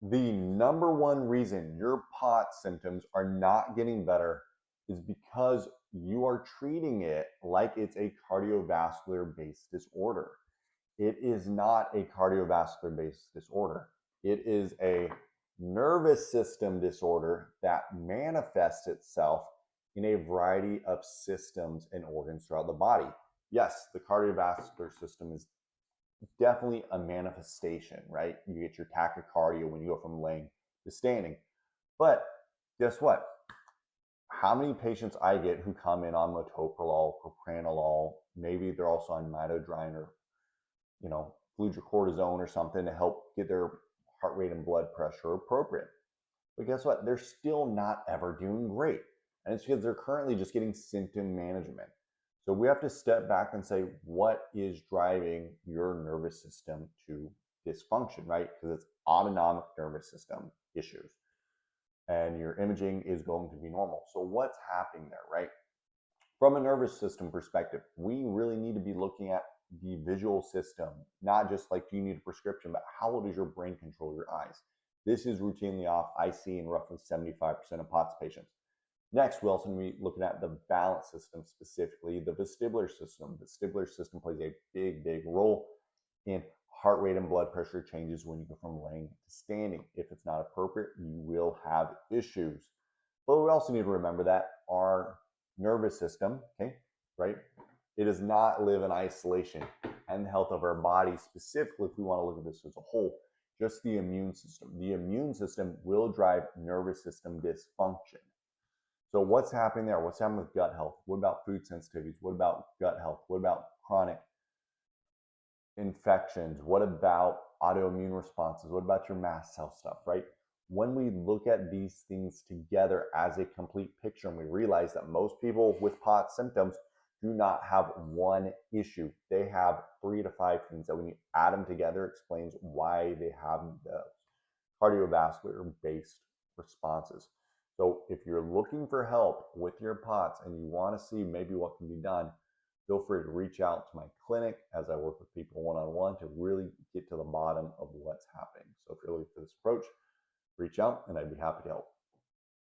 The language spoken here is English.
The number one reason your POT symptoms are not getting better is because you are treating it like it's a cardiovascular based disorder. It is not a cardiovascular based disorder. It is a nervous system disorder that manifests itself in a variety of systems and organs throughout the body. Yes, the cardiovascular system is definitely a manifestation, right? You get your tachycardia when you go from laying to standing. But guess what? How many patients I get who come in on metoprolol, propranolol, maybe they're also on mitodrine or, fludrocortisone or something to help get their heart rate and blood pressure appropriate. But guess what? They're still not ever doing great. And it's because they're currently just getting symptom management. So we have to step back and say, what is driving your nervous system to dysfunction, right? Because it's autonomic nervous system issues. And your imaging is going to be normal. So what's happening there, right? From a nervous system perspective, we really need to be looking at the visual system, not just like, do you need a prescription, but how well does your brain control your eyes? This is routinely off, I see in roughly 75% of POTS patients. Next, we also need to be looking at the balance system, specifically the vestibular system. The vestibular system plays a big role in heart rate and blood pressure changes when you go from laying to standing. If it's not appropriate, you will have issues. But we also need to remember that our nervous system, okay, right, it does not live in isolation. And the health of our body, specifically, if we want to look at this as a whole, just the immune system. The immune system will drive nervous system dysfunction. So what's happening there? What's happening with gut health? What about food sensitivities? What about gut health? What about chronic infections? What about autoimmune responses? What about your mast cell stuff, right? When we look at these things together as a complete picture, and we realize that most people with POTS symptoms do not have one issue. They have 3 to 5 things that when you add them together explains why they have the cardiovascular based responses. So if you're looking for help with your POTS and you want to see maybe what can be done, feel free to reach out to my clinic as I work with people one-on-one to really get to the bottom of what's happening. So if you're looking for this approach, reach out and I'd be happy to help.